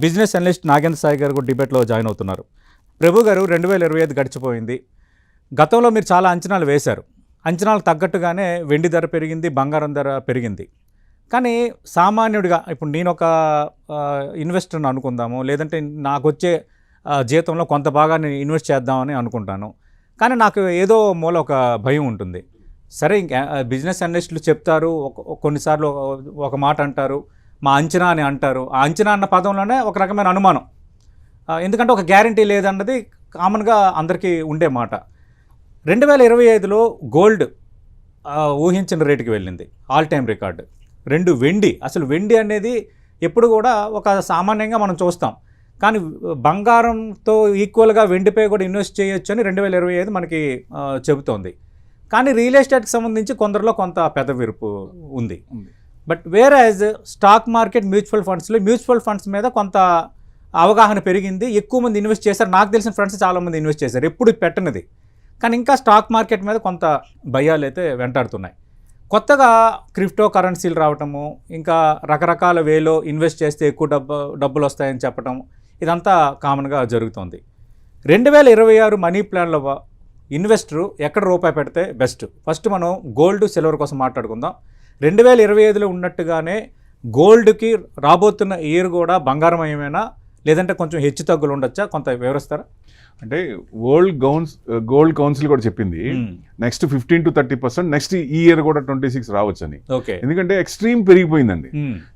Business analyst Nagendra Sai గారు కూడా డిబేట్లో జాయిన్ అవుతున్నారు. ప్రభు గారు 2025 గడిచిపోయింది. గతంలో మీరు చాలా అంచనాలు వేశారు. అంచనాలకు తగ్గట్టుగానే వెండి ధర పెరిగింది, బంగారం ధర పెరిగింది. కానీ సామాన్యుడిగా ఇప్పుడు నేను ఒక ఇన్వెస్టర్ని అనుకుందాము, లేదంటే నాకు వచ్చే జీతంలో కొంత భాగాన్ని ఇన్వెస్ట్ చేద్దామని అనుకుంటాను. కానీ నాకు ఏదో మూల ఒక భయం ఉంటుంది. సరే, ఇంకా బిజినెస్ అనలిస్టులు చెప్తారు, కొన్నిసార్లు ఒక మాట అంటారు, మా అంచనా అని అంటారు. ఆ అంచనా అన్న పదంలోనే ఒక రకమైన అనుమానం, ఎందుకంటే ఒక గ్యారంటీ లేదన్నది కామన్గా అందరికీ ఉండే మాట. 2025లో గోల్డ్ ఊహించిన రేటుకి వెళ్ళింది, ఆల్ టైమ్ రికార్డు. 2 వెండి, అసలు వెండి అనేది ఎప్పుడు కూడా ఒక సామాన్యంగా మనం చూస్తాం, కానీ బంగారంతో ఈక్వల్గా వెండిపై కూడా ఇన్వెస్ట్ చేయొచ్చు అని 2025 మనకి చెబుతోంది. కానీ రియల్ ఎస్టేట్కి సంబంధించి కొందరిలో కొంత పెదవిరుపు ఉంది. But where as stock market, mutual funds మీద కొంత అవగాహన పెరిగింది, ఎక్కువ మంది ఇన్వెస్ట్ చేశారు. నాకు తెలిసిన ఫ్రెండ్స్ చాలామంది ఇన్వెస్ట్ చేశారు, ఎప్పుడు పెట్టనిది. కానీ ఇంకా స్టాక్ మార్కెట్ మీద కొంత భయాలు అయితే వెంటాడుతున్నాయి. కొత్తగా క్రిప్టో కరెన్సీలు రావటము, ఇంకా రకరకాల వేలో ఇన్వెస్ట్ చేస్తే ఎక్కువ డబ్బులు వస్తాయని చెప్పటం, ఇదంతా కామన్గా జరుగుతుంది. 2026 మనీ ప్లాన్లో ఇన్వెస్టరు ఎక్కడ రూపాయి పెడితే బెస్ట్? ఫస్ట్ మనం గోల్డ్, సిల్వర్ కోసం మాట్లాడుకుందాం. 2025లో ఉన్నట్టుగానే గోల్డ్కి రాబోతున్న ఇయర్ కూడా బంగారమయమేనా, లేదంటే కొంచెం హెచ్చు తగ్గులు ఉండొచ్చా? కొంత వివరిస్తారా? అంటే గోల్డ్ కౌన్సిల్ కూడా చెప్పింది నెక్స్ట్ 15 to 30% నెక్స్ట్ ఈ ఇయర్ కూడా 26 రావచ్చని. ఎందుకంటే ఎక్స్ట్రీమ్ పెరిగిపోయిందండి.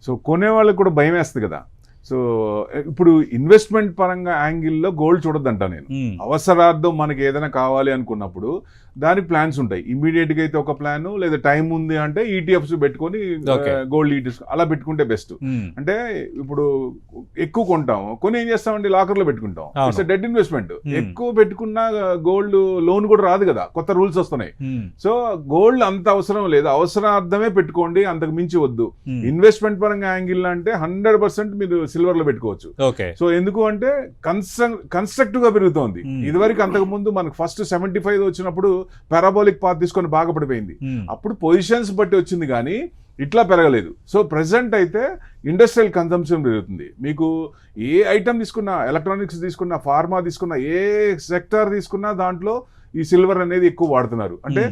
సో కొనే వాళ్ళకి కూడా భయం వేస్తుంది కదా. సో ఇప్పుడు ఇన్వెస్ట్మెంట్ పరంగా యాంగిల్లో గోల్డ్ చూడొద్దంట నేను. అవసరార్థం మనకి ఏదైనా కావాలి అనుకున్నప్పుడు దానికి ప్లాన్స్ ఉంటాయి. ఇమీడియట్గా అయితే ఒక ప్లాన్, లేదా టైం ఉంది అంటే ఈటీఎఫ్స్ పెట్టుకొని గోల్డ్ ఈటీఎఫ్స్ అలా పెట్టుకుంటే బెస్ట్. అంటే ఇప్పుడు ఎక్కువ కొంటాము, కొని ఏం చేస్తామండి, లాకర్లో పెట్టుకుంటాం. It's dead investment. ఎక్కువ పెట్టుకున్న గోల్డ్ లోన్ కూడా రాదు కదా, కొత్త రూల్స్ వస్తున్నాయి. సో గోల్డ్ అంత అవసరం లేదు, అవసరార్థమే పెట్టుకోండి, అంతకు మించి వద్దు. ఇన్వెస్ట్మెంట్ పరంగా యాంగిల్ అంటే 100% మీరు సిల్వర్ లో పెట్టుకోవచ్చు. సో ఎందుకు అంటే కన్స్ట్రక్టివ్ గా పెరుగుతోంది. ఇదివరకు అంతకు ముందు మనకు ఫస్ట్ 75 వచ్చినప్పుడు పారాబోలిక్ పాత్ తీసుకొని బాగా పడిపోయింది. అప్పుడు పొజిషన్స్ బట్టి వచ్చింది కానీ ఇట్లా పెరగలేదు. సో ప్రెసెంట్ అయితే ఇండస్ట్రియల్ కన్సంప్షన్ పెరుగుతుంది. మీకు ఏ ఐటమ్ తీసుకున్నా, ఎలక్ట్రానిక్స్ తీసుకున్నా, ఫార్మా తీసుకున్నా, ఏ సెక్టార్ తీసుకున్నా దాంట్లో ఈ సిల్వర్ అనేది ఎక్కువ వాడుతున్నారు. అంటే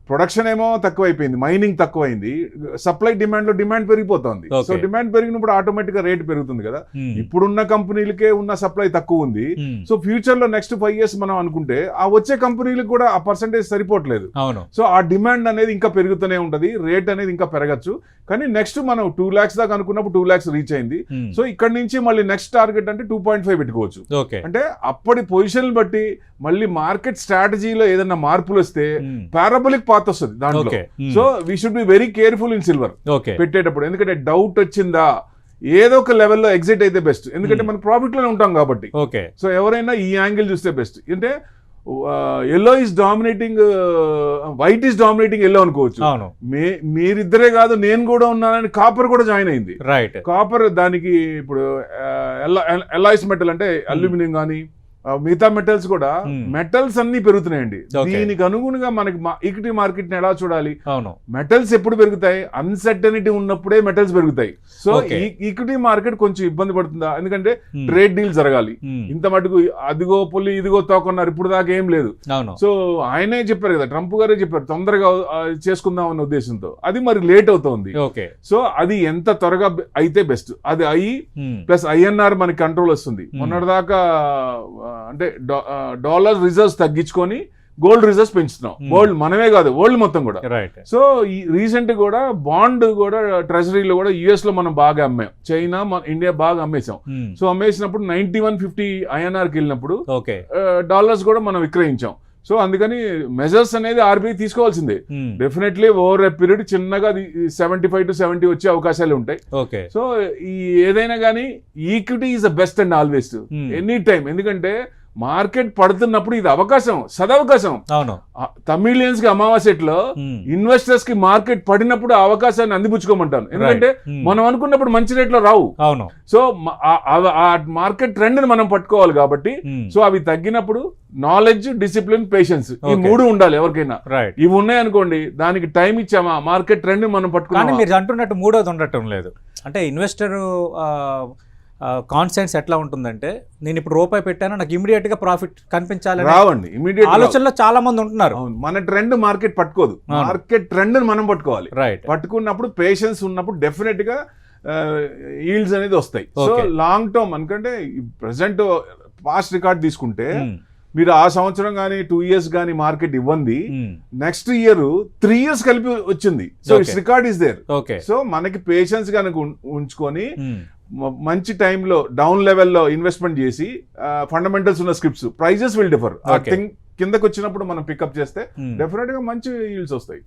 ప్రొడక్షన్ ఏమో తక్కువైపోయింది, మైనింగ్ తక్కువైంది, సప్లై డిమాండ్ పెరిగిపోతుంది. సో డిమాండ్ పెరిగినప్పుడు ఆటోమేటిక్ గా రేట్ పెరుగుతుంది కదా. ఇప్పుడున్న కంపెనీలకే ఉన్న సప్లై తక్కువ ఉంది. సో ఫ్యూచర్ లో నెక్స్ట్ 5 years మనం అనుకుంటే ఆ వచ్చే కంపెనీలకు కూడా ఆ పర్సంటేజ్ సరిపోవట్లేదు. సో ఆ డిమాండ్ అనేది ఇంకా పెరుగుతూనే ఉంటది, రేట్ అనేది ఇంకా పెరగచ్చు. కానీ నెక్స్ట్ మనం 2 lakhs దాకా అనుకున్నప్పుడు 2 lakhs రీచ్ అయింది. సో ఇక్కడ నుంచి మళ్ళీ నెక్స్ట్ టార్గెట్ అంటే 2.5 పెట్టుకోవచ్చు. అంటే అప్పటి పొజిషన్ బట్టి మళ్ళీ మార్కెట్ స్ట్రాటజీలో ఏదైనా మార్పులు వస్తే పారాబోలిక్ పాత్ వస్తుంది దాంట్లో. So we should be very careful in silver పెట్టేటప్పుడు. ఎందుకంటే డౌట్ వచ్చిందా ఏదో ఒక లెవెల్లో ఎగ్జిట్ అయితే బెస్ట్. ఎందుకంటే మనం ప్రాఫిట్ లోనే ఉంటాం కాబట్టి. సో ఎవరైనా ఈ యాంగిల్ చూస్తే బెస్ట్. అంటే yellow is dominating, white is dominating yellow అనుకోవచ్చు. మీరిద్దరే కాదు, నేను కూడా ఉన్నానని కాపర్ కూడా జాయిన్ అయింది. కాపర్ దానికి ఇప్పుడు ఎల్లాయిస్ మెటల్ అంటే అల్యూమినియం కానీ మిగతా మెటల్స్ కూడా, మెటల్స్ అన్ని పెరుగుతున్నాయండి. దీనికి అనుగుణంగా మనకి ఈక్విటీ మార్కెట్ ని ఎలా చూడాలి? మెటల్స్ ఎప్పుడు పెరుగుతాయి? అన్సర్టనిటీ ఉన్నప్పుడే మెటల్స్ పెరుగుతాయి. సో ఈక్విటీ మార్కెట్ కొంచెం ఇబ్బంది పడుతుందా? ఎందుకంటే ట్రేడ్ డీల్ జరగాలి. ఇంత మటుకు అదిగో పుల్లి ఇదిగో తోకున్నారు, ఇప్పుడు దాకా ఏం లేదు. సో ఆయనే చెప్పారు కదా, ట్రంప్ గారే చెప్పారు తొందరగా చేసుకుందాం అన్న ఉద్దేశంతో. అది మరి లేట్ అవుతోంది. సో అది ఎంత త్వరగా అయితే బెస్ట్. అది అయ్యి ప్లస్ ఐఎన్ఆర్ మనకి కంట్రోల్ వస్తుంది. మొన్నటిదాకా అంటే డాలర్ రిజర్వ్స్ తగ్గించుకొని గోల్డ్ రిజర్వ్స్ పెంచుతున్నాం. గోల్డ్ మనమే కాదు, వరల్డ్ మొత్తం కూడా. సో ఈ రీసెంట్ కూడా బాండ్ కూడా ట్రెజరీలో కూడా యుఎస్ లో మనం బాగా అమ్మాం, చైనా ఇండియా బాగా అమ్మేసాం. సో అమ్మేసినప్పుడు 9150 INRకి వెళ్ళినప్పుడు డాలర్స్ కూడా మనం విక్రయించాం. సో అందుకని మెజర్స్ అనేది ఆర్బీఐ తీసుకోవాల్సిందే. డెఫినెట్లీ ఓవర్ ఎ పీరియడ్ చిన్నగా 75 to 70 వచ్చే అవకాశాలు ఉంటాయి. సో ఈ ఏదైనా కానీ equity is the best and always any time. ఎందుకంటే మార్కెట్ పడుతున్నప్పుడు ఇది అవకాశం, సదవకాశం. తమిళియన్స్ కి అమావాస్యలో ఇన్వెస్టర్స్ కి మార్కెట్ పడినప్పుడు ఆ అవకాశాన్ని అందిపుచ్చుకోమంటాను. ఎందుకంటే మనం అనుకున్నప్పుడు మంచి రేట్లో రావు. సో ఆ మార్కెట్ ట్రెండ్ ని మనం పట్టుకోవాలి కాబట్టి. సో అవి తగ్గినప్పుడు నాలెడ్జ్, డిసిప్లిన్, పేషెన్స్ ఈ 3 ఉండాలి ఎవరికైనా. ఇవి ఉన్నాయనుకోండి, దానికి టైం ఇచ్చామా, మార్కెట్ ట్రెండ్ మనం పట్టుకున్నాం. మీరు అంటున్నట్టు 3వది ఉండటం లేదు. అంటే ఇన్వెస్టర్ కాన్సెన్స్ ఎట్లా ఉంటుందంటే నేను ఇప్పుడు రూపాయి పెట్టాను నాకు ఇమీడియట్ గా ప్రాఫిట్ కనిపించాలి రావండి ఇమీడియట్ ఆలోచనలో చాలా మంది ఉంటున్నారు. మన ట్రెండ్ మార్కెట్ పట్టుకోదు, మార్కెట్ ట్రెండ్ మనం పట్టుకోవాలి. రైట్. పట్టుకున్నప్పుడు పేషెన్స్ ఉన్నప్పుడు డెఫినెట్ గా ఈల్డ్స్ అనేది వస్తాయి. సో లాంగ్ టర్మ్ అనుకంటే ప్రెసెంట్ పాస్ట్ రికార్డ్ తీసుకుంటే మీరు ఆ సంవత్సరం కానీ 2 years కానీ మార్కెట్ ఇవ్వండి, నెక్స్ట్ ఇయర్ 3 years కలిపి వచ్చింది. So it's record is there. So మనకి పేషెన్స్ కనుక ఉంచుకొని మంచి టైంలో డౌన్ లెవెల్లో ఇన్వెస్ట్మెంట్ చేసి ఫండమెంటల్స్ ఉన్న స్క్రిప్ట్స్ ప్రైజెస్ విల్ డిఫర్ కిందకి వచ్చినప్పుడు మనం పికప్ చేస్తే డెఫినెట్ గా మంచి ఈల్డ్స్ వస్తాయి.